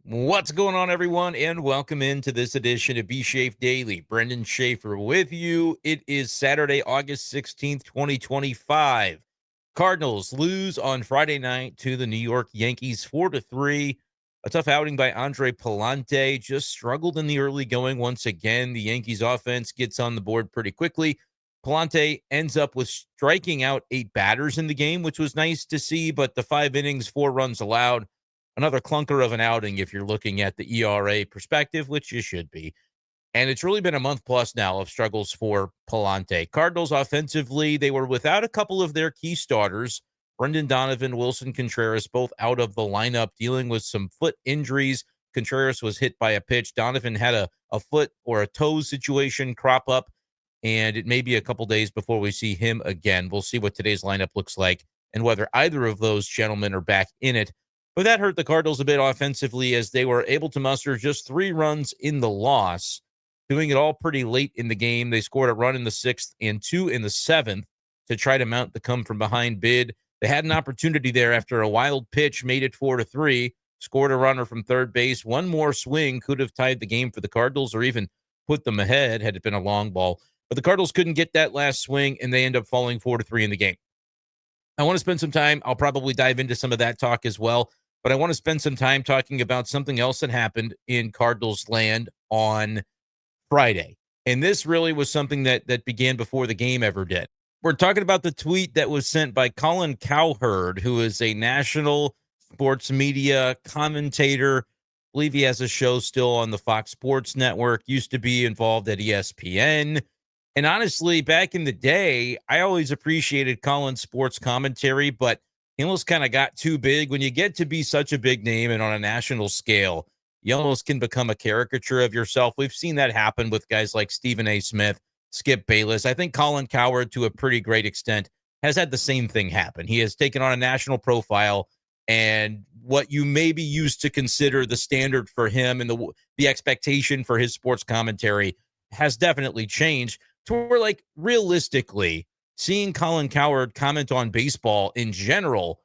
What's going on, everyone, and welcome into this edition of B-Schaeff Daily. Brenden Schaeffer with you. It is Saturday, August 16th, 2025. Cardinals lose on Friday night to the New York Yankees 4-3. A tough outing by Andre Pallante. Just struggled in the early going once again. The Yankees offense gets on the board pretty quickly. Pallante ends up with striking out 8 batters in the game, which was nice to see, but the 5 innings, 4 runs allowed. Another clunker of an outing if you're looking at the ERA perspective, which you should be. And it's really been a month plus now of struggles for Pallante. Cardinals offensively, they were without a couple of their key starters. Brendan Donovan, Wilson Contreras, both out of the lineup, dealing with some foot injuries. Contreras was hit by a pitch. Donovan had a foot or a toe situation crop up, and it may be a couple days before we see him again. We'll see what today's lineup looks like and whether either of those gentlemen are back in it. But that hurt the Cardinals a bit offensively as they were able to muster just 3 runs in the loss, doing it all pretty late in the game. They scored a run in the 6th and 2 in the 7th to try to mount the come-from-behind bid. They had an opportunity there after a wild pitch, made it 4-3, scored a runner from third base. One more swing could have tied the game for the Cardinals or even put them ahead had it been a long ball. But the Cardinals couldn't get that last swing, and they end up falling 4-3 in the game. I want to spend some time. I'll probably dive into some of that talk as well. But I want to spend some time talking about something else that happened in Cardinals land on Friday. And this really was something that began before the game ever did. We're talking about the tweet that was sent by Colin Cowherd, who is a national sports media commentator. I believe he has a show still on the Fox Sports Network, used to be involved at ESPN. And honestly, back in the day, I always appreciated Colin's sports commentary, but he almost kind of got too big. When you get to be such a big name and on a national scale, you almost can become a caricature of yourself. We've seen that happen with guys like Stephen A. Smith, Skip Bayless. I think Colin Cowherd, to a pretty great extent, has had the same thing happen. He has taken on a national profile, and what you maybe used to consider the standard for him and the expectation for his sports commentary has definitely changed to where, like, realistically, seeing Colin Cowherd comment on baseball in general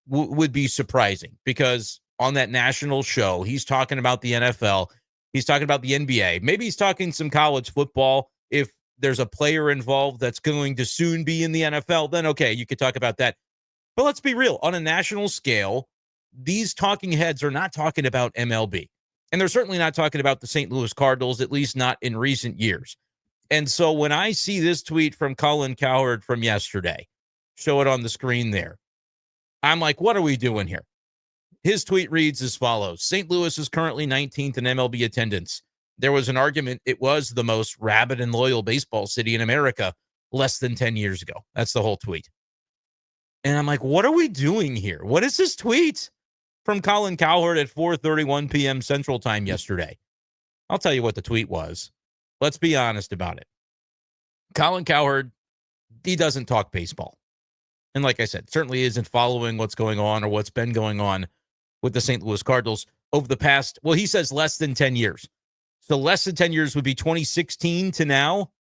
would be surprising, because on that national show, he's talking about the NFL, he's talking about the NBA, maybe he's talking some college football. If there's a player involved that's going to soon be in the NFL, then okay, you could talk about that. But let's be real, on a national scale, these talking heads are not talking about MLB. And they're certainly not talking about the St. Louis Cardinals, at least not in recent years. And so when I see this tweet from Colin Cowherd from yesterday, show it on the screen there, I'm like, what are we doing here? His tweet reads as follows: St. Louis is currently 19th in MLB attendance. There was an argument it was the most rabid and loyal baseball city in America less than 10 years ago. That's the whole tweet. And I'm like, what are we doing here? What is this tweet from Colin Cowherd at 4:31 p.m. Central Time yesterday? I'll tell you what the tweet was. Let's be honest about it. Colin Cowherd, he doesn't talk baseball. And like I said, certainly isn't following what's going on or what's been going on with the St. Louis Cardinals over the past, well, he says less than 10 years. So less than 10 years would be 2016 to now.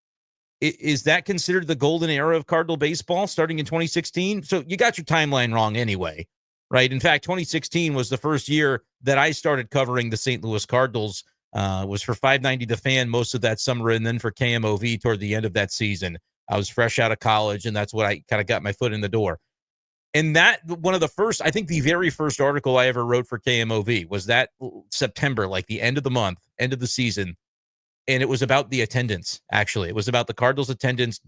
Is that considered the golden era of Cardinal baseball starting in 2016? So you got your timeline wrong anyway, right? In fact, 2016 was the first year that I started covering the St. Louis Cardinals. Was for 590 The Fan most of that summer, and then for KMOV toward the end of that season. I was fresh out of college, and that's what I kind of got my foot in the door. And that, one of the first, I think the very first article I ever wrote for KMOV was that September, like the end of the month, end of the season. And it was about the attendance, actually. It was about the Cardinals' attendance,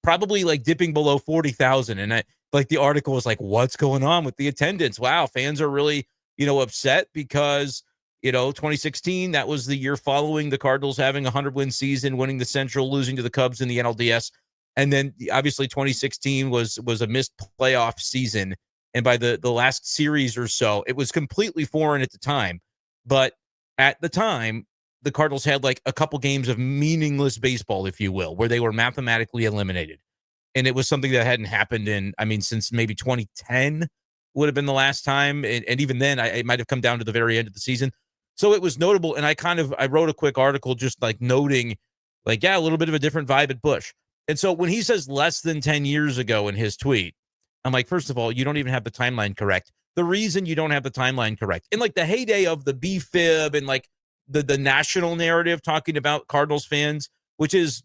probably like dipping below 40,000. And the article was like, what's going on with the attendance? Wow, fans are really, upset because 2016, that was the year following the Cardinals having a 100-win season, winning the Central, losing to the Cubs in the NLDS. And then obviously 2016 was a missed playoff season. And by the last series or so, it was completely foreign at the time. But at the time, the Cardinals had like a couple games of meaningless baseball, if you will, where they were mathematically eliminated. And it was something that hadn't happened since maybe 2010 would have been the last time. And even then, it might have come down to the very end of the season. So it was notable, and I wrote a quick article just like noting, like, yeah, a little bit of a different vibe at Busch. And so when he says less than 10 years ago in his tweet, I'm like, first of all, you don't even have the timeline correct. the reason you don't have the timeline correct. In like the heyday of the B-fib and like the national narrative talking about Cardinals fans, which is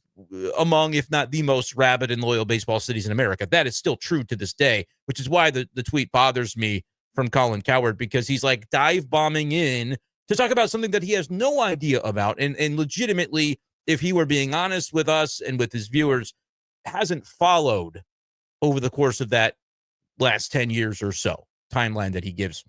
among, if not the most rabid and loyal baseball cities in America. That is still true to this day, which is why the tweet bothers me from Colin Cowherd, because he's like dive bombing in to talk about something that he has no idea about. And legitimately, if he were being honest with us and with his viewers, hasn't followed over the course of that last 10 years or so timeline that he gives.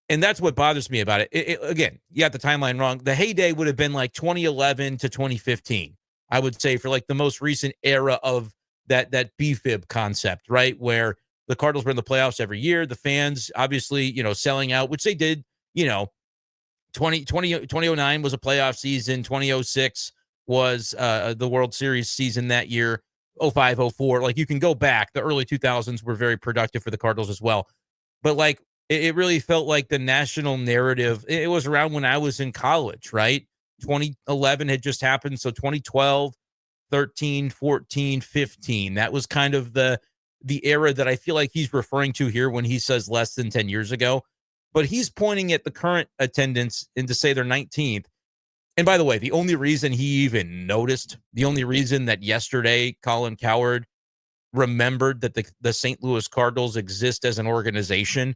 And that's what bothers me about it. Again, you got the timeline wrong. The heyday would have been like 2011 to 2015, I would say, for like the most recent era of that B-fib concept, right? Where the Cardinals were in the playoffs every year. The fans, obviously, selling out, which they did, 2009 was a playoff season. 2006 was the World Series season that year. 05, 04. Like, you can go back. The early 2000s were very productive for the Cardinals as well. But like, it really felt like the national narrative. It was around when I was in college, right? 2011 had just happened. So 2012, 13, 14, 15. That was kind of the era that I feel like he's referring to here when he says less than 10 years ago. But he's pointing at the current attendance and to say they're 19th. And by the way, the only reason he even noticed, the only reason that yesterday Colin Cowherd remembered that the St. Louis Cardinals exist as an organization,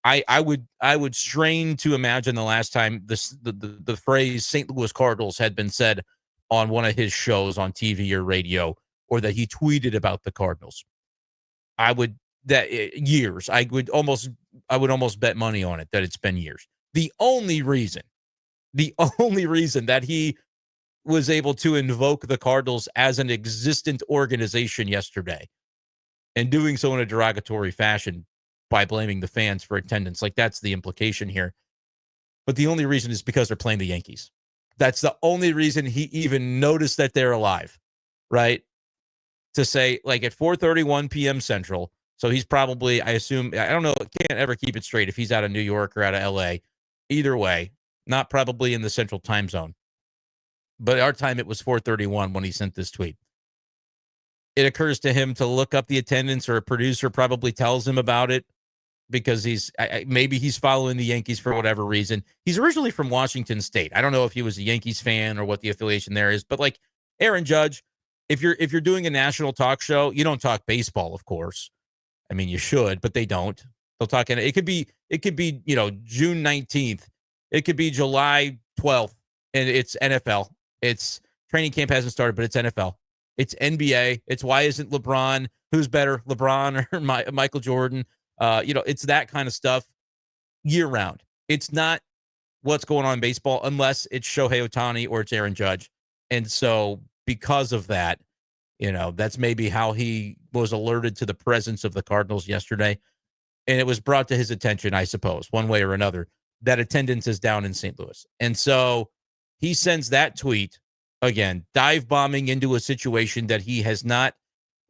I would strain to imagine the last time the phrase St. Louis Cardinals had been said on one of his shows on TV or radio, or that he tweeted about the Cardinals. Years. I would almost bet money on it that it's been years. The only reason that he was able to invoke the Cardinals as an existent organization yesterday, and doing so in a derogatory fashion by blaming the fans for attendance. Like, that's the implication here. But the only reason is because they're playing the Yankees. That's the only reason he even noticed that they're alive, right? To say, like, at 4:31 p.m. Central. So he's probably, I assume, I don't know, can't ever keep it straight if he's out of New York or out of LA. Either way, not probably in the central time zone. But our time, it was 4:31 when he sent this tweet. It occurs to him to look up the attendance, or a producer probably tells him about it, because maybe he's following the Yankees for whatever reason. He's originally from Washington State. I don't know if he was a Yankees fan or what the affiliation there is, but like Aaron Judge, if you're doing a national talk show, you don't talk baseball, of course. I mean, you should, but they don't. They'll talk, and it could be June 19th. It could be July 12th, and it's NFL. It's training camp hasn't started, but it's NFL. It's NBA. It's why isn't LeBron? Who's better, LeBron or Michael Jordan? It's that kind of stuff year round. It's not what's going on in baseball unless it's Shohei Ohtani or it's Aaron Judge. And so because of that, that's maybe how he was alerted to the presence of the Cardinals yesterday. And it was brought to his attention, I suppose, one way or another, that attendance is down in St. Louis. And so he sends that tweet, again, dive bombing into a situation that he has not,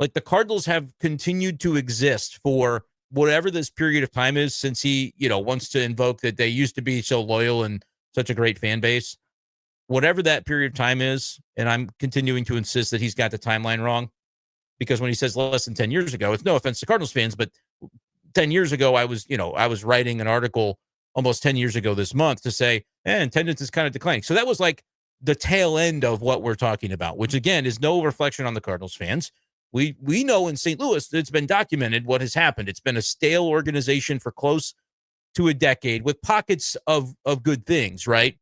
like, the Cardinals have continued to exist for whatever this period of time is, since he, wants to invoke that they used to be so loyal and such a great fan base. Whatever that period of time is, and I'm continuing to insist that he's got the timeline wrong, because when he says less than 10 years ago, it's no offense to Cardinals fans, but 10 years ago, I was writing an article almost 10 years ago this month to say, attendance is kind of declining. So that was like the tail end of what we're talking about, which again is no reflection on the Cardinals fans. We know in St. Louis, it's been documented what has happened. It's been a stale organization for close to a decade with pockets of good things, right?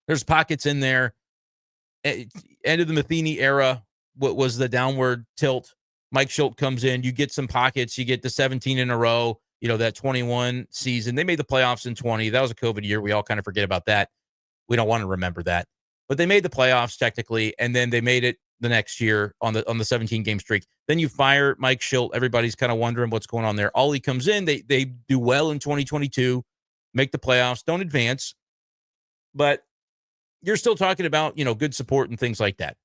There's pockets in there. End of the Matheny era, what was the downward tilt? Mike Schultz comes in. You get some pockets. You get the 17 in a row, that 21 season. They made the playoffs in 20. That was a COVID year. We all kind of forget about that. We don't want to remember that. But they made the playoffs technically, and then they made it the next year on the 17-game streak. Then you fire Mike Schultz. Everybody's kind of wondering what's going on there. Ollie comes in. They do well in 2022, make the playoffs, don't advance. But you're still talking about, good support and things like that.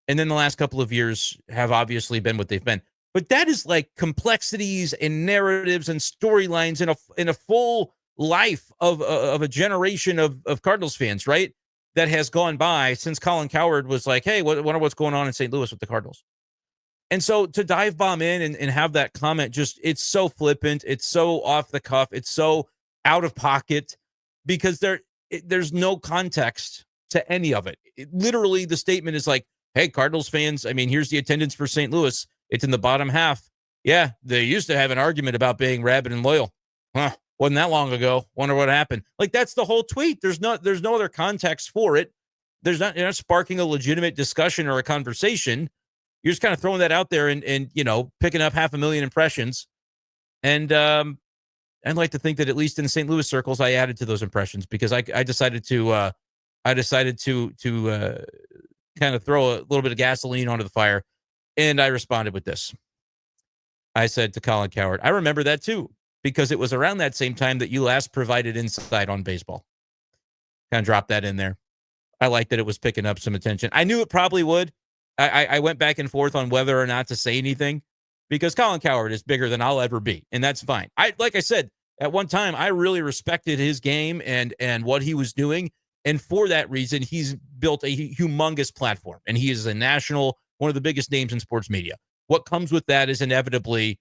And then the last couple of years have obviously been what they've been. But that is like complexities and narratives and storylines in a full life of a generation of Cardinals fans, right? That has gone by since Colin Cowherd was like, hey, wonder what's going on in St. Louis with the Cardinals. And so to dive bomb in and have that comment, just it's so flippant, it's so off the cuff, it's so out of pocket because there's no context to any of it. Literally, the statement is like, "Hey, Cardinals fans, I mean, here's the attendance for St. Louis. It's in the bottom half. Yeah, they used to have an argument about being rabid and loyal. Huh? Wasn't that long ago. Wonder what happened." Like that's the whole tweet. There's no other context for it. You're not sparking a legitimate discussion or a conversation. You're just kind of throwing that out there and picking up 500,000 impressions. And I'd like to think that at least in St. Louis circles, I added to those impressions because I decided to kind of throw a little bit of gasoline onto the fire, and I responded with this. I said to Colin Cowherd, "I remember that too because it was around that same time that you last provided insight on baseball." Kind of dropped that in there. I liked that it was picking up some attention. I knew it probably would. I went back and forth on whether or not to say anything because Colin Cowherd is bigger than I'll ever be, and that's fine. Like I said, at one time, I really respected his game and what he was doing, and for that reason, he's built a humongous platform, and he is one of the biggest names in sports media. What comes with that is inevitably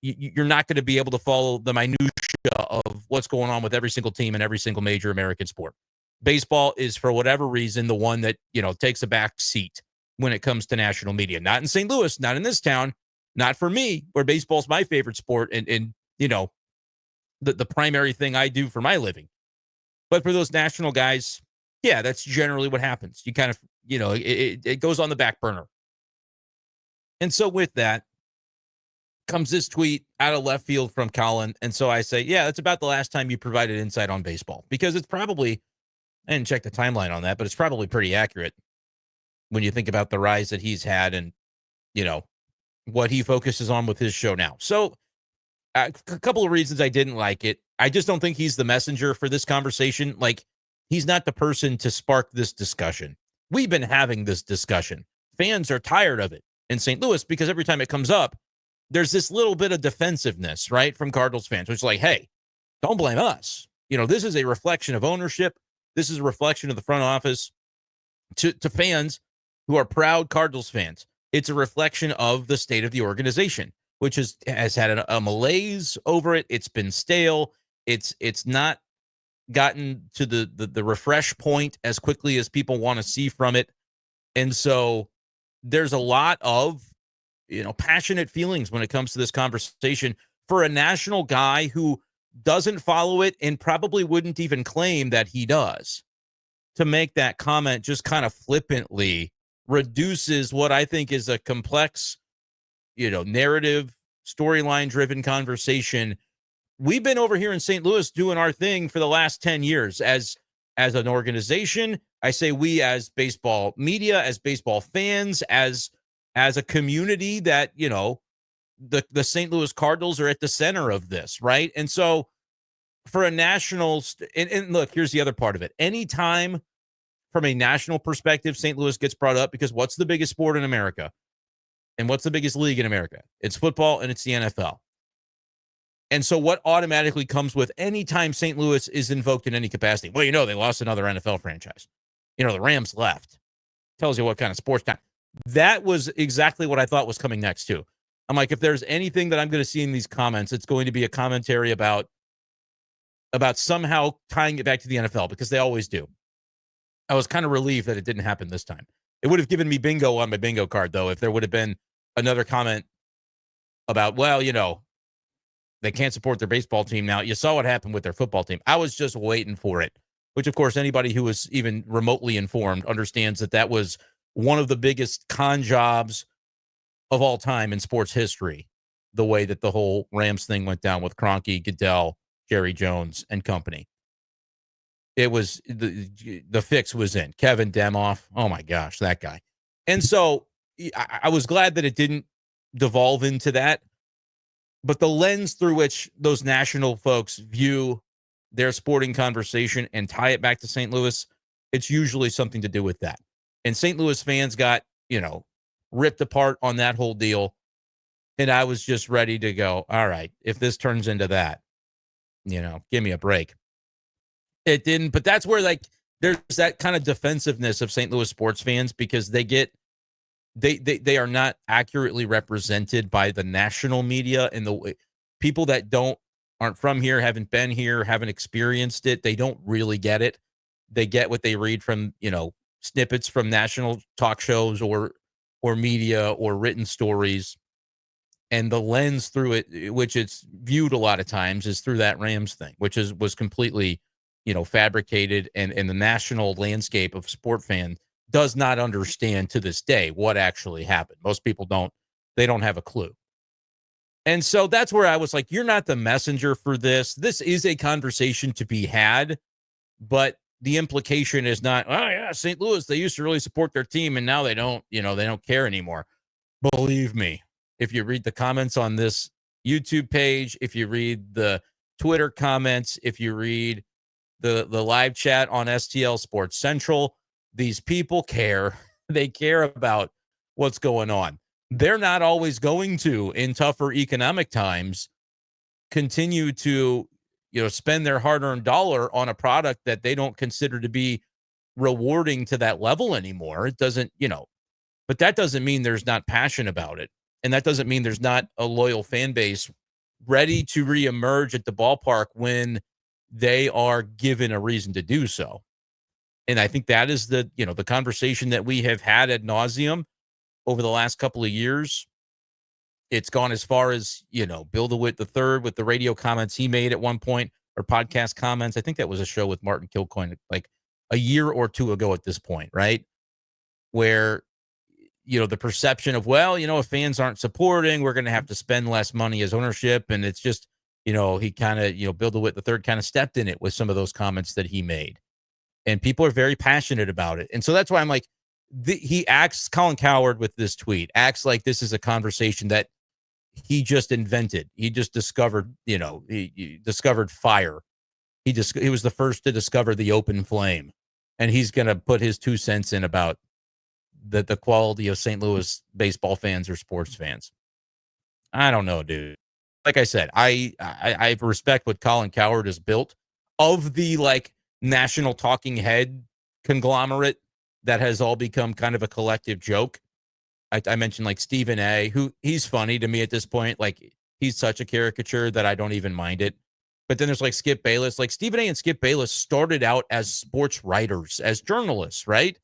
you're not going to be able to follow the minutia of what's going on with every single team in every single major American sport. Baseball is, for whatever reason, the one that takes a back seat when it comes to national media. Not in St. Louis, not in this town, not for me, where baseball's my favorite sport and the primary thing I do for my living. But for those national guys, yeah, that's generally what happens. You kind of, it goes on the back burner. And so with that comes this tweet out of left field from Colin. And so I say, yeah, that's about the last time you provided insight on baseball because it's probably, I didn't check the timeline on that, but it's probably pretty accurate when you think about the rise that he's had and, what he focuses on with his show now. So a couple of reasons I didn't like it. I just don't think he's the messenger for this conversation. Like, he's not the person to spark this discussion. We've been having this discussion. Fans are tired of it in St. Louis because every time it comes up, there's this little bit of defensive,ness, right, from Cardinals fans, which is like, hey, don't blame us. This is a reflection of ownership. This is a reflection of the front office to fans who are proud Cardinals fans. It's a reflection of the state of the organization, which has had a malaise over it. It's been stale. It's not gotten to the refresh point as quickly as people want to see from it. And so there's a lot of, passionate feelings when it comes to this conversation for a national guy who doesn't follow it and probably wouldn't even claim that he does. To make that comment just kind of flippantly reduces what I think is a complex, narrative, storyline-driven conversation. We've been over here in St. Louis doing our thing for the last 10 years as an organization. I say we as baseball media, as baseball fans, as a community that, the St. Louis Cardinals are at the center of this, right? And so for a national, and look, here's the other part of it. Anytime from a national perspective, St. Louis gets brought up because what's the biggest sport in America? And what's the biggest league in America? It's football and it's the NFL. And so what automatically comes with any time St. Louis is invoked in any capacity? Well, they lost another NFL franchise. The Rams left. Tells you what kind of sports time. That was exactly what I thought was coming next, too. I'm like, if there's anything that I'm going to see in these comments, it's going to be a commentary about somehow tying it back to the NFL because they always do. I was kind of relieved that it didn't happen this time. It would have given me bingo on my bingo card, though, if there would have been another comment about, well, they can't support their baseball team now. You saw what happened with their football team. I was just waiting for it, which, of course, anybody who was even remotely informed understands that was one of the biggest con jobs of all time in sports history, the way that the whole Rams thing went down with Kroenke, Goodell, Jerry Jones, and company. It was the fix was in. Kevin Demoff. Oh, my gosh, that guy. And so I was glad that it didn't devolve into that. But the lens through which those national folks view their sporting conversation and tie it back to St. Louis, it's usually something to do with that. And St. Louis fans got, ripped apart on that whole deal. And I was just ready to go, all right, if this turns into that, give me a break. It didn't, but that's where there's that kind of defensiveness of St. Louis sports fans because they get they are not accurately represented by the national media, and the people that aren't from here, haven't been here, haven't experienced it, they don't really get it. They get what they read from, snippets from national talk shows or media or written stories, and the lens through it, which it's viewed a lot of times, is through that Rams thing, which was completely, fabricated, and the national landscape of sport fan does not understand to this day what actually happened. Most people they don't have a clue. And so that's where I was like, you're not the messenger for this. This is a conversation to be had, but the implication is not, oh yeah, St. Louis, they used to really support their team and now they don't, they don't care anymore. Believe me, if you read the comments on this YouTube page, if you read the Twitter comments, if you read the live chat on STL Sports Central, these people care. They care about what's going on. They're not always going to, in tougher economic times, continue to, spend their hard-earned dollar on a product that they don't consider to be rewarding to that level anymore. It doesn't, but that doesn't mean there's not passion about it. And that doesn't mean there's not a loyal fan base ready to reemerge at the ballpark when they are given a reason to do so. And I think that is the conversation that we have had ad nauseum over the last couple of years. It's gone as far as, Bill DeWitt III with the radio comments he made at one point, or podcast comments. I think that was a show with Martin Kilcoyne like a year or two ago at this point, right? Where, the perception of, well, if fans aren't supporting, we're going to have to spend less money as ownership. And it's just, he kind of, Bill DeWitt III kind of stepped in it with some of those comments that he made. And people are very passionate about it. And so that's why I'm like, Colin Cowherd with this tweet acts like this is a conversation that he just invented. He just discovered, he discovered fire. He was the first to discover the open flame. And he's going to put his 2 cents in about the quality of St. Louis baseball fans or sports fans. I don't know, dude. Like I said, I respect what Colin Cowherd has built of the national talking head conglomerate that has all become kind of a collective joke. I mentioned Stephen A, who he's funny to me at this point. He's such a caricature that I don't even mind it. But then there's Skip Bayless. Stephen A and Skip Bayless started out as sports writers, as journalists, right?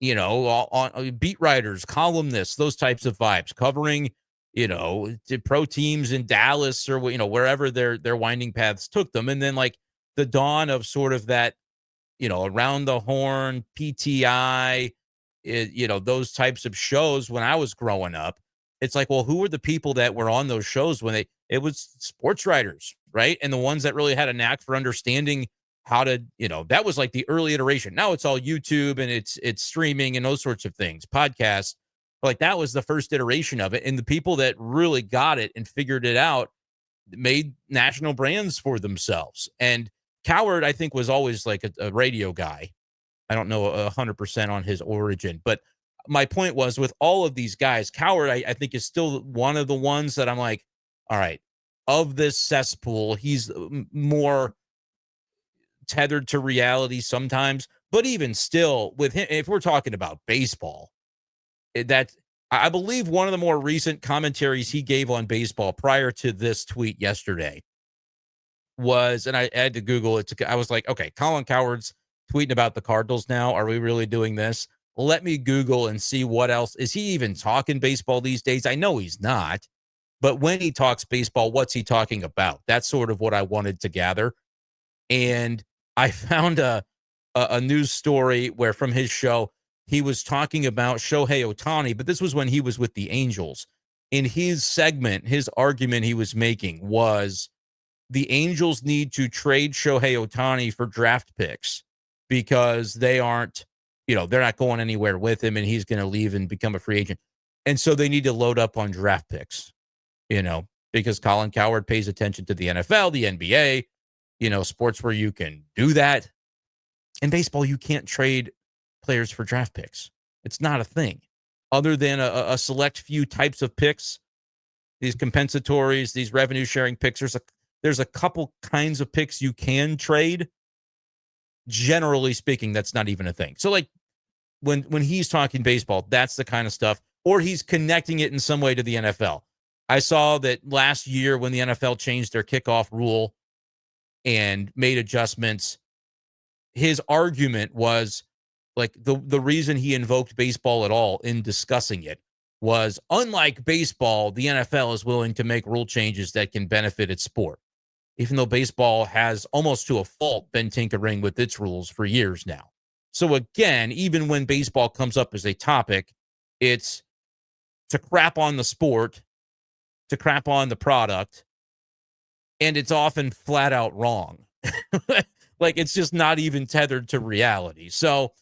On beat writers, columnists, those types of vibes, covering, pro teams in Dallas or, wherever their winding paths took them. And then the dawn of sort of that, around the horn, PTI, those types of shows when I was growing up. It's well, who were the people that were on those shows when it was sports writers, right? And the ones that really had a knack for understanding how to, that was the early iteration. Now it's all YouTube and it's streaming and those sorts of things, podcasts. But that was the first iteration of it. And the people that really got it and figured it out made national brands for themselves. And Cowherd, I think, was always a radio guy. I don't know 100% on his origin, but my point was with all of these guys, Cowherd, I think, is still one of the ones that I'm all right, of this cesspool, he's more tethered to reality sometimes, but even still with him, if we're talking about baseball, that I believe one of the more recent commentaries he gave on baseball prior to this tweet yesterday was, and I had to Google it. I was like, okay, Colin Cowherd's tweeting about the Cardinals now. Are we really doing this? Let me Google and see what else. Is he even talking baseball these days? I know he's not, but when he talks baseball, what's he talking about? That's sort of what I wanted to gather. And I found a news story where from his show, he was talking about Shohei Ohtani, but this was when he was with the Angels. In his segment, his argument he was making was the Angels need to trade Shohei Ohtani for draft picks because they aren't, they're not going anywhere with him and he's going to leave and become a free agent. And so they need to load up on draft picks, because Colin Cowherd pays attention to the NFL, the NBA, sports where you can do that. In baseball, you can't trade players for draft picks. It's not a thing other than a select few types of picks, these compensatories, these revenue sharing picks. There's a couple kinds of picks you can trade. Generally speaking, that's not even a thing. So when he's talking baseball, that's the kind of stuff, or he's connecting it in some way to the NFL. I saw that last year when the NFL changed their kickoff rule and made adjustments, his argument was like the reason he invoked baseball at all in discussing it was, unlike baseball, the NFL is willing to make rule changes that can benefit its sport, even though baseball has almost to a fault been tinkering with its rules for years now. So again, even when baseball comes up as a topic, it's to crap on the sport, to crap on the product, and it's often flat out wrong. Like, it's just not even tethered to reality. So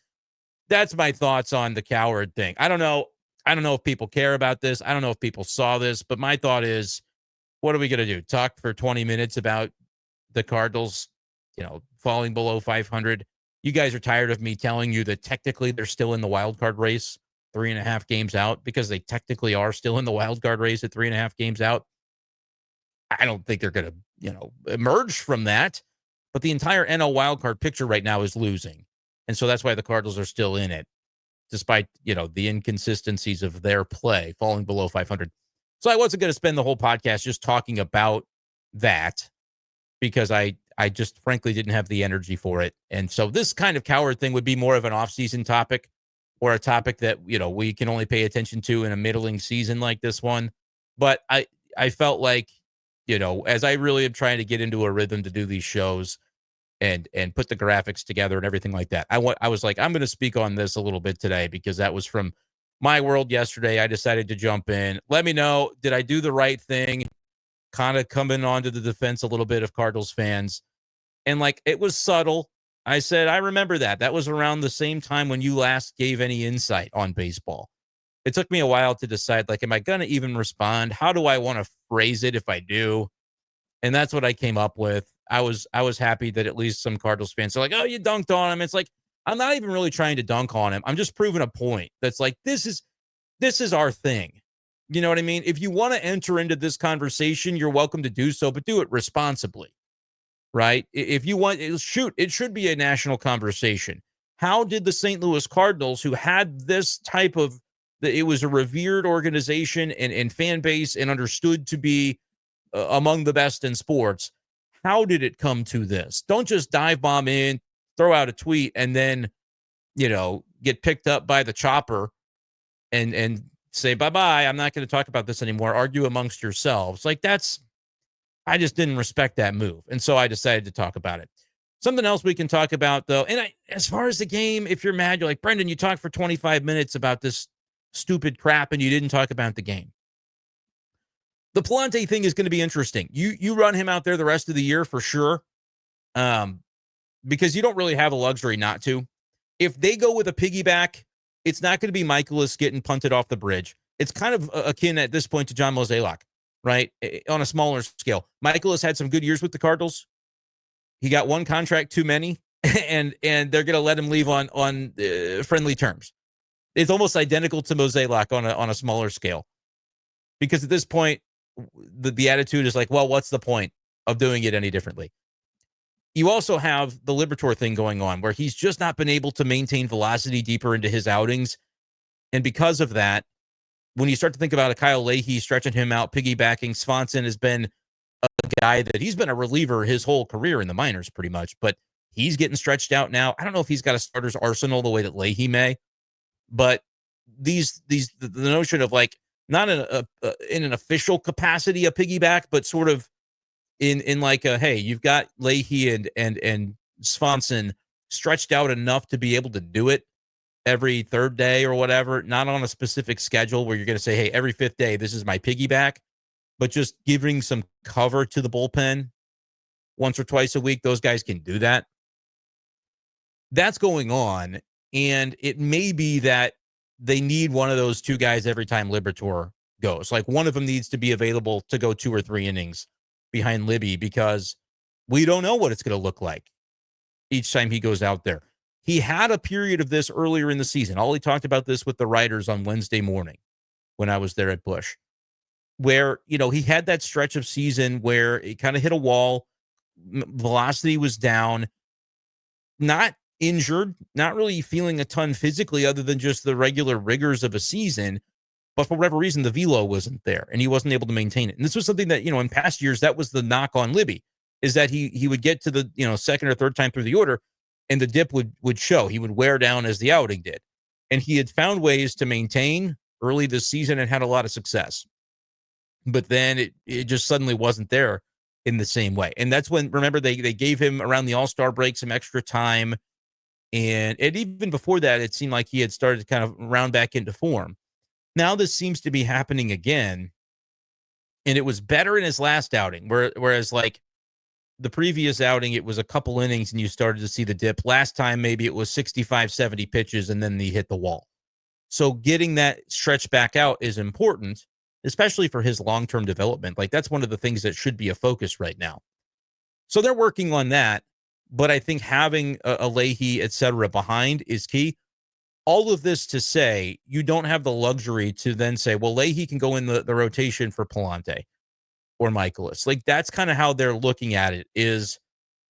that's my thoughts on the Cowherd thing. I don't know. I don't know if people care about this. I don't know if people saw this, but my thought is, what are we going to do? Talk for 20 minutes about the Cardinals, falling below 500. You guys are tired of me telling you that technically they're still in the wild card race 3.5 games out, because they technically are still in the wild card race at 3.5 games out. I don't think they're going to, emerge from that. But the entire NL wildcard picture right now is losing. And so that's why the Cardinals are still in it, despite, the inconsistencies of their play, falling below 500. So I wasn't going to spend the whole podcast just talking about that, because I just frankly didn't have the energy for it. And so this kind of Cowherd thing would be more of an off-season topic, or a topic that, we can only pay attention to in a middling season like this one. But I felt like, as I really am trying to get into a rhythm to do these shows and put the graphics together and everything like that, I was like, I'm going to speak on this a little bit today, because that was from my world yesterday. I decided to jump in. Let me know, did I do the right thing? Kind of coming onto the defense a little bit of Cardinals fans. And it was subtle. I said, I remember that. That was around the same time when you last gave any insight on baseball. It took me a while to decide, am I going to even respond? How do I want to phrase it if I do? And that's what I came up with. I was happy that at least some Cardinals fans are like, oh, you dunked on him. It's like, I'm not even really trying to dunk on him. I'm just proving a point. That's like, this is our thing. You know what I mean? If you want to enter into this conversation, you're welcome to do so, but do it responsibly, right? If you want, it should be a national conversation. How did the St. Louis Cardinals, who had this type of, it was a revered organization and fan base and understood to be among the best in sports, how did it come to this? Don't just dive bomb in, throw out a tweet, and then, get picked up by the chopper and say, bye-bye, I'm not going to talk about this anymore. Argue amongst yourselves. I just didn't respect that move. And so I decided to talk about it. Something else we can talk about, though, and as far as the game, if you're mad, you're like, Brenden, you talked for 25 minutes about this stupid crap and you didn't talk about the game. The Palante thing is going to be interesting. You run him out there the rest of the year for sure, because you don't really have a luxury not to. If they go with a piggyback, it's not going to be Michaelis getting punted off the bridge. It's kind of akin at this point to John Mozeliak, right? On a smaller scale. Michaelis had some good years with the Cardinals. He got one contract too many, and they're going to let him leave on friendly terms. It's almost identical to Mozeliak on a smaller scale, because at this point, the attitude is like, well, what's the point of doing it any differently? You also have the Liberatore thing going on, where he's just not been able to maintain velocity deeper into his outings. And because of that, when you start to think about a Kyle Leahy stretching him out, piggybacking, Swanson has been a guy that he's been a reliever his whole career in the minors pretty much, but he's getting stretched out now. I don't know if he's got a starter's arsenal the way that Leahy may, but the notion of not in an official capacity, a piggyback, but sort of in hey, you've got Leahy and Swanson stretched out enough to be able to do it every third day or whatever, not on a specific schedule where you're going to say, hey, every fifth day, this is my piggyback, but just giving some cover to the bullpen once or twice a week. Those guys can do that. That's going on. And it may be that they need one of those two guys every time Liberatore goes. One of them needs to be available to go 2 or 3 innings behind Libby, because we don't know what it's going to look like each time he goes out there. He had a period of this earlier in the season. Ollie talked about this with the writers on Wednesday morning when I was there at Busch, where, he had that stretch of season where it kind of hit a wall. Velocity was down. Not injured, not really feeling a ton physically other than just the regular rigors of a season. But for whatever reason, the velo wasn't there and he wasn't able to maintain it. And this was something that, in past years, that was the knock on Libby, is that he would get to the, second or third time through the order and the dip would show. He would wear down as the outing did. And he had found ways to maintain early this season and had a lot of success. But then it just suddenly wasn't there in the same way. And that's when, remember, they gave him around the All-Star break some extra time. And even before that, it seemed like he had started to kind of round back into form. Now this seems to be happening again. And it was better in his last outing, whereas like the previous outing, it was a couple innings and you started to see the dip. Last time, maybe it was 65, 70 pitches and then he hit the wall. So getting that stretch back out is important, especially for his long-term development. Like that's one of the things that should be a focus right now. So they're working on that. But I think having a Leahy, et cetera, behind is key. All of this to say, you don't have the luxury to then say, well, Leahy can go in the rotation for Palante or Michaelis. Like that's kind of how they're looking at it is.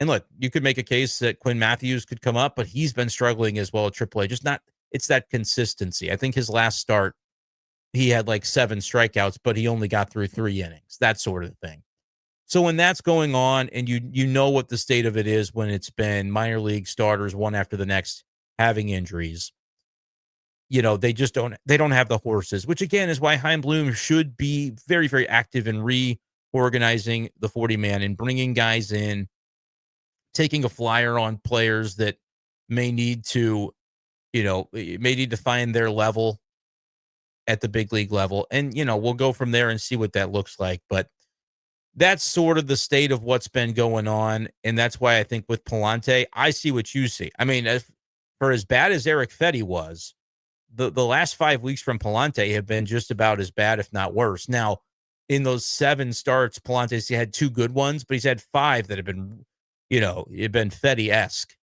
And look, you could make a case that Quinn Matthews could come up, but he's been struggling as well at AAA. Just not, it's that consistency. I think his last start, he had like 7 strikeouts, but he only got through 3 innings, that sort of thing. So when that's going on and you know what the state of it is when it's been minor league starters one after the next having injuries, they just don't have the horses, which again is why Chaim Bloom should be very, very active in reorganizing the 40-man and bringing guys in, taking a flyer on players that may need to, find their level at the big league level. And, we'll go from there and see what that looks like. But that's sort of the state of what's been going on. And that's why I think with Palante, I see what you see. I mean, for as bad as Eric Fetty was, the last 5 weeks from Palante have been just about as bad, if not worse. Now, in those 7 starts, Palante's had 2 good ones, but he's had 5 that have been, it've been Fetty-esque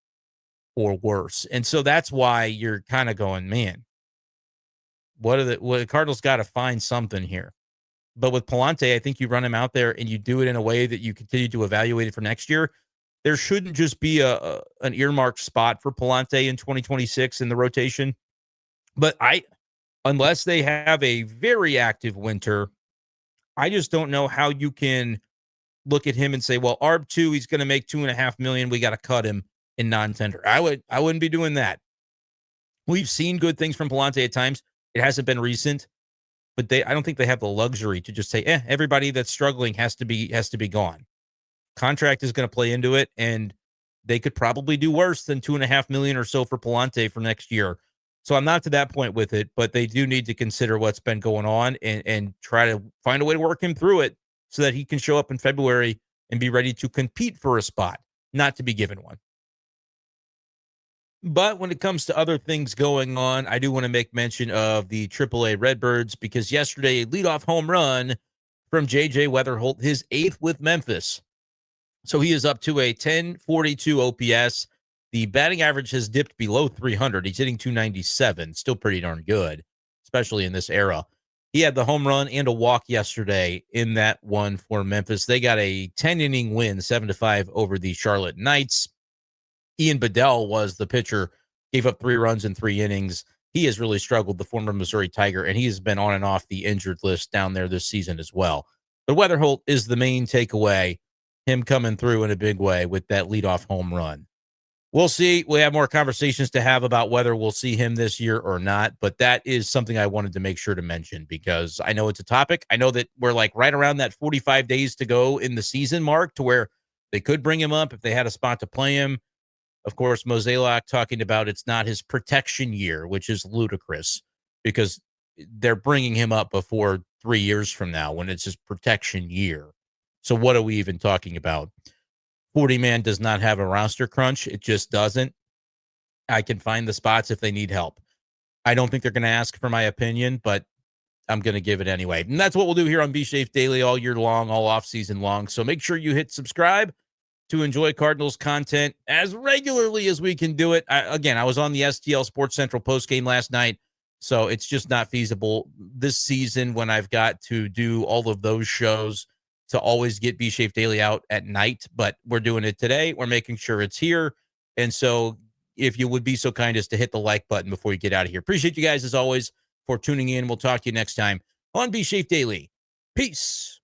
or worse. And so that's why you're kind of going, man, the Cardinals got to find something here. But with Palante, I think you run him out there and you do it in a way that you continue to evaluate it for next year. There shouldn't just be an earmarked spot for Palante in 2026 in the rotation. But unless they have a very active winter, I just don't know how you can look at him and say, well, ARB2, he's going to make $2.5 million. We got to cut him in non-tender. I wouldn't be doing that. We've seen good things from Palante at times. It hasn't been recent. But I don't think they have the luxury to just say, everybody that's struggling has to be gone. Contract is going to play into it, and they could probably do worse than $2.5 million or so for Palante for next year. So I'm not to that point with it, but they do need to consider what's been going on and try to find a way to work him through it so that he can show up in February and be ready to compete for a spot, not to be given one. But when it comes to other things going on, I do want to make mention of the AAA Redbirds because yesterday, a leadoff home run from J.J. Weatherholt, his 8th with Memphis. So he is up to a 1042 OPS. The batting average has dipped below 300. He's hitting 297. Still pretty darn good, especially in this era. He had the home run and a walk yesterday in that one for Memphis. They got a 10-inning win, 7-5 over the Charlotte Knights. Ian Bedell was the pitcher, gave up 3 runs in 3 innings. He has really struggled, the former Missouri Tiger, and he has been on and off the injured list down there this season as well. But Weatherholt is the main takeaway, him coming through in a big way with that leadoff home run. We'll see. We have more conversations to have about whether we'll see him this year or not, but that is something I wanted to make sure to mention because I know it's a topic. I know that we're like right around that 45 days to go in the season mark to where they could bring him up if they had a spot to play him. Of course, Mozeliak talking about it's not his protection year, which is ludicrous because they're bringing him up before 3 years from now when it's his protection year. So what are we even talking about? 40-man does not have a roster crunch. It just doesn't. I can find the spots if they need help. I don't think they're going to ask for my opinion, but I'm going to give it anyway. And that's what we'll do here on B-Schaeff Daily all year long, all off season long. So make sure you hit subscribe to enjoy Cardinals content as regularly as we can do it. I was on the STL Sports Central postgame last night, so it's just not feasible this season when I've got to do all of those shows to always get B-Schaeff Daily out at night, but we're doing it today. We're making sure it's here. And so if you would be so kind as to hit the like button before you get out of here. Appreciate you guys as always for tuning in. We'll talk to you next time on B-Schaeff Daily. Peace.